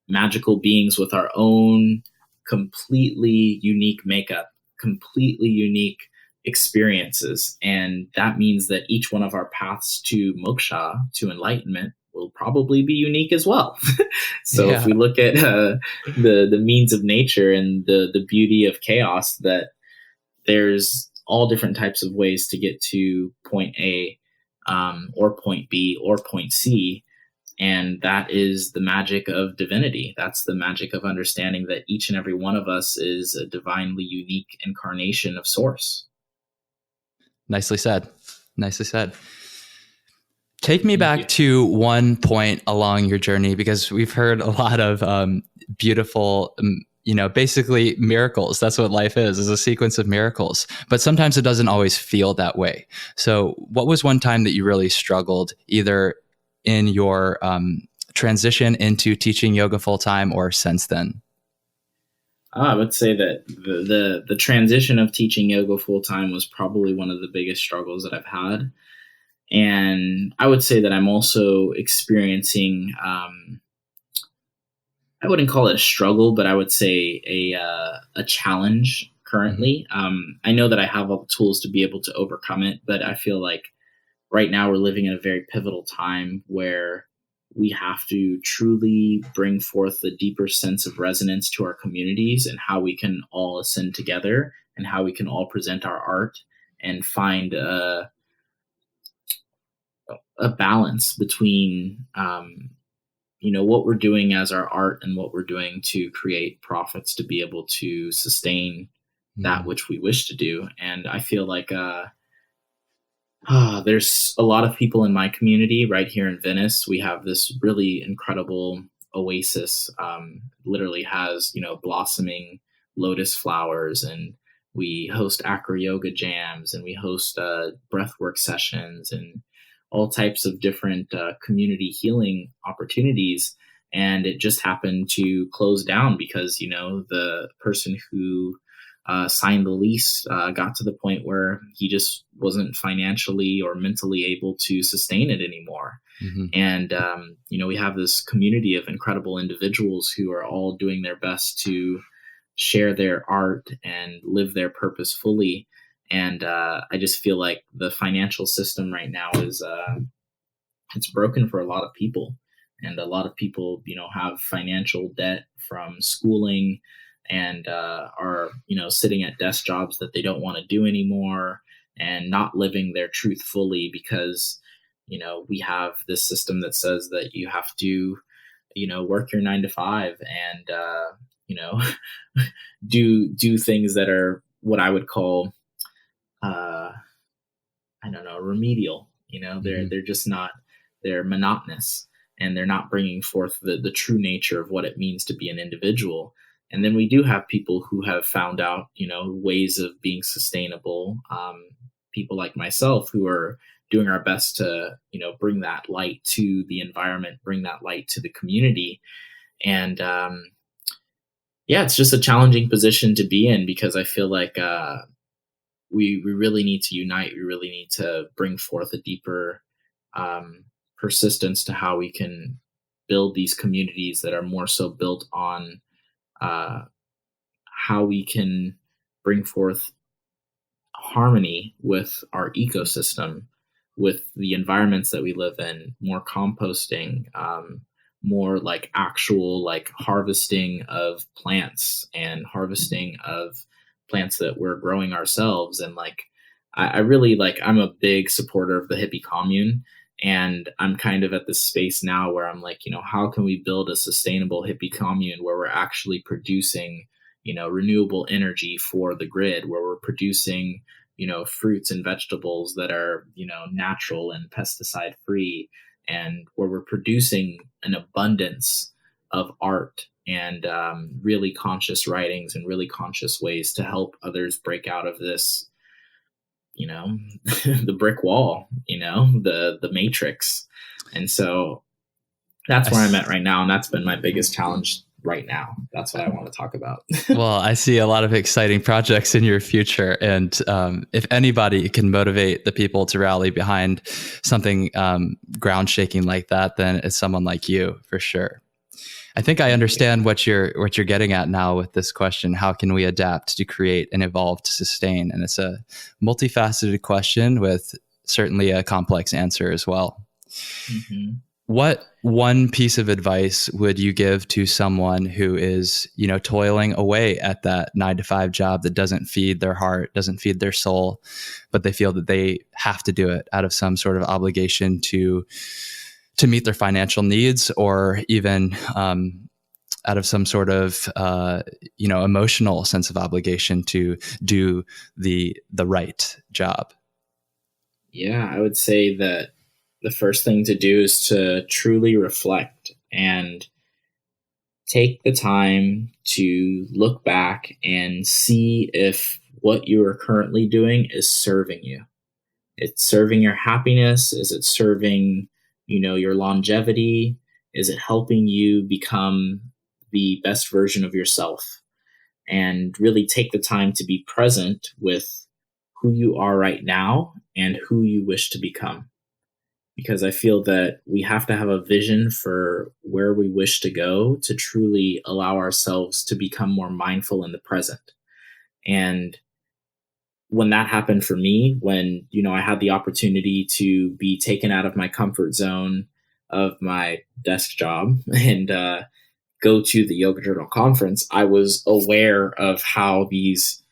magical beings with our own completely unique makeup, completely unique experiences. And that means that each one of our paths to moksha, to enlightenment, will probably be unique as well. So if we look at the means of nature and the beauty of chaos, that there's all different types of ways to get to point A or point B or point C. And that is the magic of divinity. That's the magic of understanding that each and every one of us is a divinely unique incarnation of Source. Nicely said. Nicely said. Take me back to one point along your journey, because we've heard a lot of beautiful, basically miracles. That's what life is a sequence of miracles. But sometimes it doesn't always feel that way. So what was one time that you really struggled, either in your transition into teaching yoga full time or since then? I would say that the transition of teaching yoga full time was probably one of the biggest struggles that I've had. And I would say that I'm also experiencing, I wouldn't call it a struggle, but I would say a challenge currently. I know that I have all the tools to be able to overcome it, but I feel like right now we're living in a very pivotal time where we have to truly bring forth the deeper sense of resonance to our communities and how we can all ascend together and how we can all present our art and find a balance between, what we're doing as our art and what we're doing to create profits to be able to sustain that which we wish to do. And I feel like there's a lot of people in my community right here in Venice. We have this really incredible oasis, literally has, blossoming lotus flowers, and we host acro yoga jams, and we host breathwork sessions and all types of different community healing opportunities. And it just happened to close down because, the person who signed the lease got to the point where he just wasn't financially or mentally able to sustain it anymore. And, we have this community of incredible individuals who are all doing their best to share their art and live their purpose fully. And I just feel like the financial system right now is it's broken for a lot of people. And a lot of people, have financial debt from schooling and are, sitting at desk jobs that they don't want to do anymore and not living their truth fully because, we have this system that says that you have to, work your 9 to 5 and, do things that are what I would call remedial. They're just not, they're monotonous, and they're not bringing forth the true nature of what it means to be an individual. And then we do have people who have found out, ways of being sustainable. People like myself who are doing our best to, bring that light to the environment, bring that light to the community. And it's just a challenging position to be in because I feel like we really need to unite. We really need to bring forth a deeper persistence to how we can build these communities that are more so built on how we can bring forth harmony with our ecosystem, with the environments that we live in, more composting, more like actual like harvesting of plants and harvesting of plants that we're growing ourselves. And like, I really I'm a big supporter of the hippie commune. And I'm kind of at this space now where I'm like, how can we build a sustainable hippie commune where we're actually producing, renewable energy for the grid, where we're producing, fruits and vegetables that are, natural and pesticide free, and where we're producing an abundance of art and really conscious writings and really conscious ways to help others break out of this, the brick wall, the matrix. And so that's where I'm at right now. And that's been my biggest challenge right now. That's what I want to talk about. Well, I see a lot of exciting projects in your future. And if anybody can motivate the people to rally behind something ground shaking like that, then it's someone like you for sure. I think I understand what you're getting at now with this question. How can we adapt to create and evolve to sustain? And it's a multifaceted question with certainly a complex answer as well. Mm-hmm. What one piece of advice would you give to someone who is, toiling away at that 9 to 5 job that doesn't feed their heart, doesn't feed their soul, but they feel that they have to do it out of some sort of obligation to meet their financial needs, or even out of some sort of emotional sense of obligation to do the right job? Yeah, I would say that the first thing to do is to truly reflect and take the time to look back and see if what you are currently doing is serving you. It's serving your happiness. Is it serving, your longevity? Is it helping you become the best version of yourself? And really take the time to be present with who you are right now and who you wish to become. Because I feel that we have to have a vision for where we wish to go to truly allow ourselves to become more mindful in the present. And when that happened for me, when, I had the opportunity to be taken out of my comfort zone of my desk job and go to the Yoga Journal conference, I was aware of how these,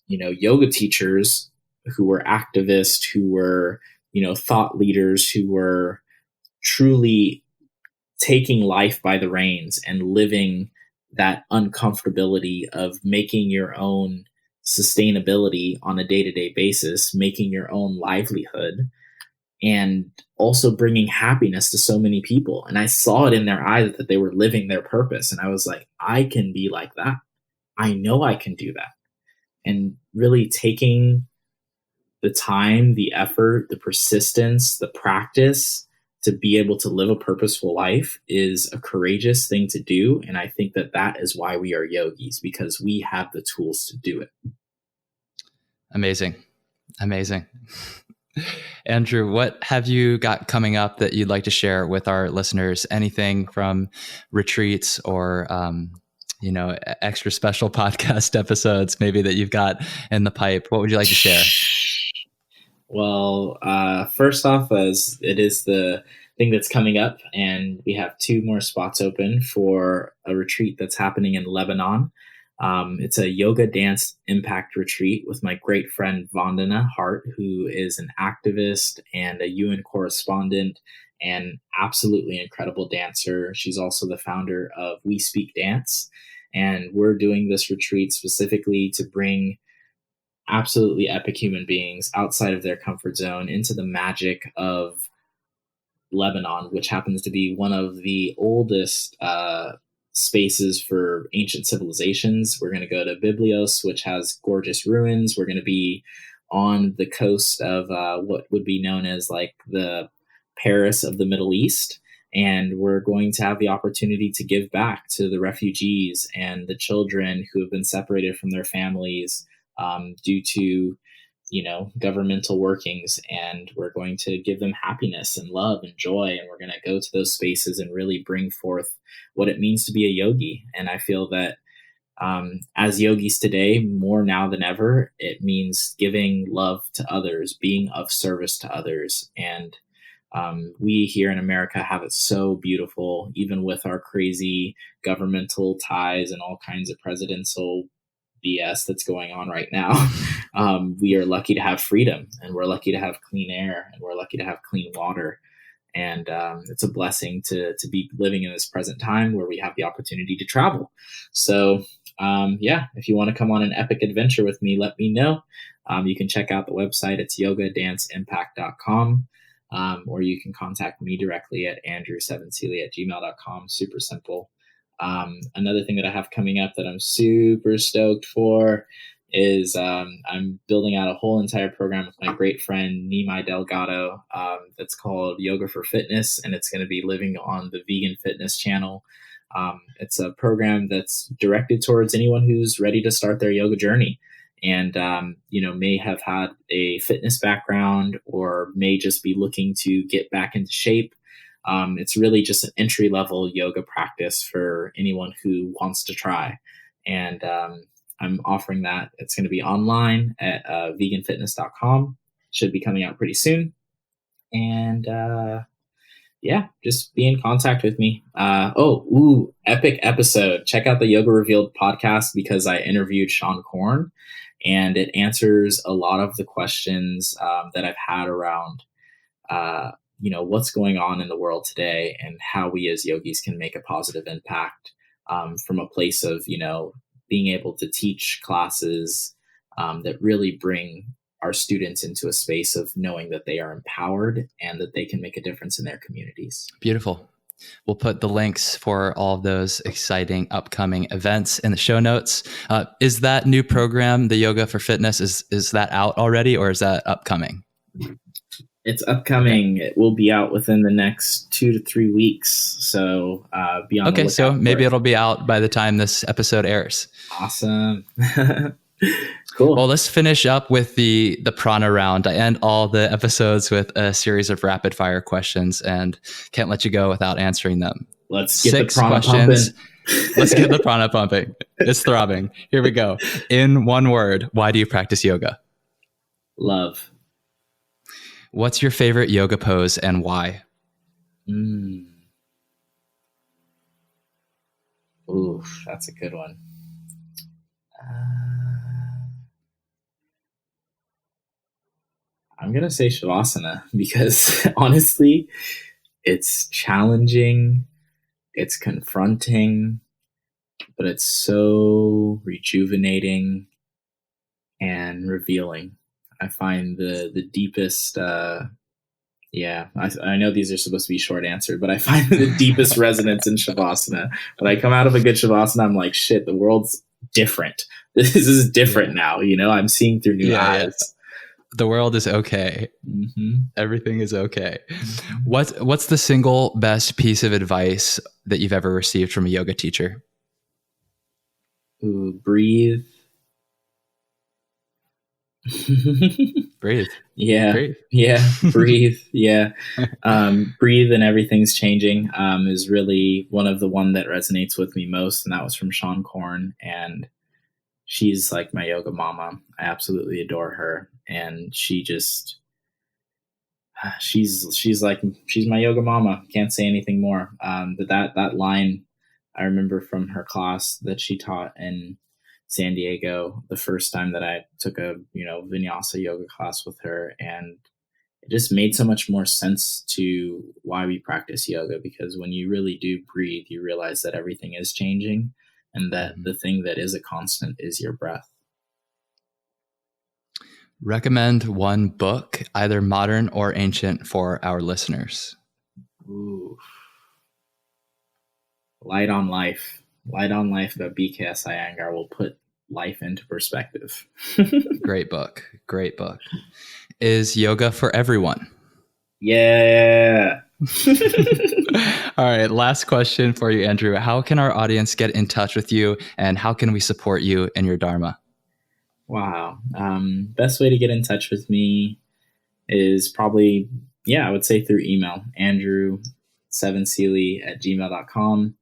yoga teachers who were activists, who were, thought leaders, who were truly taking life by the reins and living that uncomfortability of making your own sustainability on a day-to-day basis, making your own livelihood, and also bringing happiness to so many people. And I saw it in their eyes that they were living their purpose. And I was like, I can be like that. I know I can do that. And really taking the time, the effort, the persistence, the practice to be able to live a purposeful life is a courageous thing to do. And I think that that is why we are yogis, because we have the tools to do it. Amazing. Amazing. Andrew, what have you got coming up that you'd like to share with our listeners? Anything from retreats or, extra special podcast episodes maybe that you've got in the pipe? What would you like to share? Well, first off, as it is the thing that's coming up, and we have 2 more spots open for a retreat that's happening in Lebanon. It's a yoga dance impact retreat with my great friend Vandana Hart, who is an activist and a UN correspondent and absolutely incredible dancer. She's also the founder of We Speak Dance. And we're doing this retreat specifically to bring absolutely epic human beings outside of their comfort zone into the magic of Lebanon, which happens to be one of the oldest spaces for ancient civilizations. We're going to go to Biblios, which has gorgeous ruins. We're going to be on the coast of what would be known as like the Paris of the Middle East. And we're going to have the opportunity to give back to the refugees and the children who have been separated from their families due to, governmental workings. And we're going to give them happiness and love and joy. And we're going to go to those spaces and really bring forth what it means to be a yogi. And I feel that as yogis today, more now than ever, it means giving love to others, being of service to others. And we here in America have it so beautiful, even with our crazy governmental ties and all kinds of presidential BS that's going on right now. We are lucky to have freedom, and we're lucky to have clean air, and we're lucky to have clean water. And it's a blessing to be living in this present time where we have the opportunity to travel. So if you want to come on an epic adventure with me, let me know. You can check out the website. It's yogadanceImpact.com. Or you can contact me directly at andrew7sealy@gmail.com. Super simple. Another thing that I have coming up that I'm super stoked for is I'm building out a whole entire program with my great friend Nimai Delgado that's called Yoga for Fitness, and it's going to be living on the Vegan Fitness channel. It's a program that's directed towards anyone who's ready to start their yoga journey and, may have had a fitness background or may just be looking to get back into shape. It's really just an entry-level yoga practice for anyone who wants to try. And I'm offering that. It's going to be online at veganfitness.com. Should be coming out pretty soon. And just be in contact with me. Epic episode. Check out the Yoga Revealed podcast because I interviewed Sean Korn, and it answers a lot of the questions that I've had around what's going on in the world today and how we as yogis can make a positive impact from a place of, being able to teach classes that really bring our students into a space of knowing that they are empowered and that they can make a difference in their communities. Beautiful. We'll put the links for all of those exciting upcoming events in the show notes. Is that new program, the Yoga for Fitness, is that out already, or is that upcoming? It's upcoming. It will be out within the next 2 to 3 weeks. So be on the lookout. Okay, so maybe it'll be out by the time this episode airs. Awesome. Cool. Well, let's finish up with the prana round. I end all the episodes with a series of rapid fire questions and can't let you go without answering them. Let's get the prana pumping. Let's get the prana pumping. It's throbbing. Here we go. In one word, why do you practice yoga? Love. What's your favorite yoga pose and why? Ooh, that's a good one. I'm going to say Shavasana because honestly, it's challenging, it's confronting, but it's so rejuvenating and revealing. I find the deepest, I know these are supposed to be short answer, but I find the deepest resonance in Shavasana. When I come out of a good Shavasana, I'm like, shit, the world's different. This is different now. I'm seeing through new eyes. Yeah. The world is okay. Mm-hmm. Everything is okay. Mm-hmm. What's the single best piece of advice that you've ever received from a yoga teacher? Ooh, breathe. Breathe. Yeah. Breathe. Yeah. Breathe. Yeah. Breathe and everything's changing is really one that resonates with me most. And that was from Sean Korn. And she's like my yoga mama. I absolutely adore her. And she's my yoga mama. Can't say anything more. But that line I remember from her class that she taught in San Diego the first time that I took a Vinyasa yoga class with her, and it just made so much more sense to why we practice yoga, because when you really do breathe, you realize that everything is changing and that the thing that is a constant is your breath. Recommend one book, either modern or ancient, for our listeners. Ooh. Light on Life. Light on Life by B.K.S. Iyengar will put life into perspective. Great book. Great book. Is yoga for everyone? Yeah. All right. Last question for you, Andrew. How can our audience get in touch with you, and how can we support you in your Dharma? Wow. Best way to get in touch with me is probably, I would say through email, andrew7seely@gmail.com.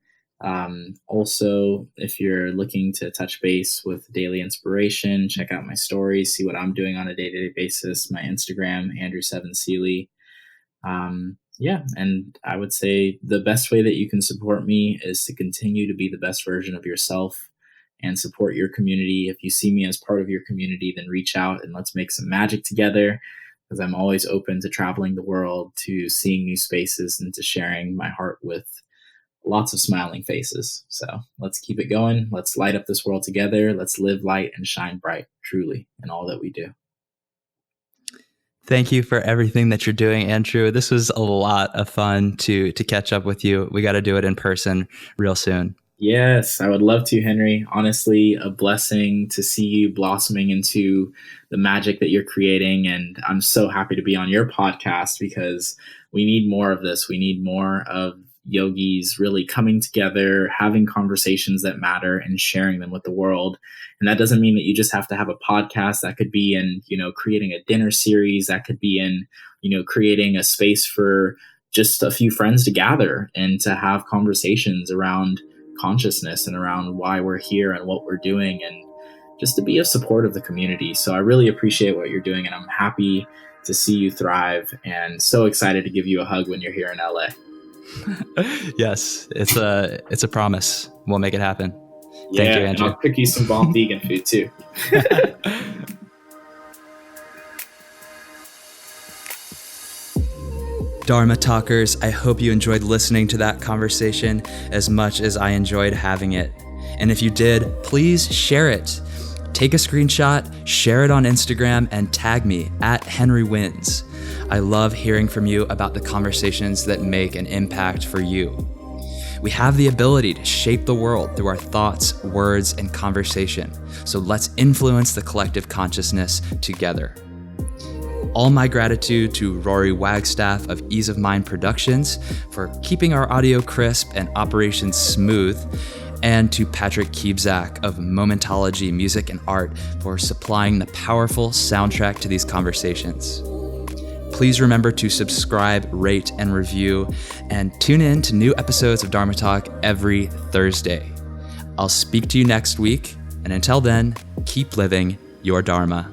Also, if you're looking to touch base with daily inspiration, check out my stories, see what I'm doing on a day-to-day basis, my Instagram, Andrew7Seely. And I would say the best way that you can support me is to continue to be the best version of yourself and support your community. If you see me as part of your community, then reach out and let's make some magic together, because I'm always open to traveling the world, to seeing new spaces, and to sharing my heart with lots of smiling faces. So let's keep it going. Let's light up this world together. Let's live light and shine bright, truly, in all that we do. Thank you for everything that you're doing, Andrew. This was a lot of fun to catch up with you. We got to do it in person real soon. Yes, I would love to, Henry. Honestly, a blessing to see you blossoming into the magic that you're creating. And I'm so happy to be on your podcast, because we need more of this. We need more of yogis really coming together, having conversations that matter, and sharing them with the world. And that doesn't mean that you just have to have a podcast. That could be in, creating a dinner series. That could be in, creating a space for just a few friends to gather and to have conversations around consciousness and around why we're here and what we're doing, and just to be a support of the community. So I really appreciate what you're doing, and I'm happy to see you thrive, and so excited to give you a hug when you're here in LA. Yes, it's a promise. We'll make it happen. Yeah, thank you, Andrew. And I'll cook you some bomb vegan food too. Dharma Talkers, I hope you enjoyed listening to that conversation as much as I enjoyed having it. And if you did, please share it. Take a screenshot, share it on Instagram, and tag me at Henry Wins. I love hearing from you about the conversations that make an impact for you. We have the ability to shape the world through our thoughts, words, and conversation. So let's influence the collective consciousness together. All my gratitude to Rory Wagstaff of Ease of Mind Productions for keeping our audio crisp and operations smooth, and to Patrick Kiebzak of Momentology Music and Art for supplying the powerful soundtrack to these conversations. Please remember to subscribe, rate, and review, and tune in to new episodes of Dharma Talk every Thursday. I'll speak to you next week, and until then, keep living your Dharma.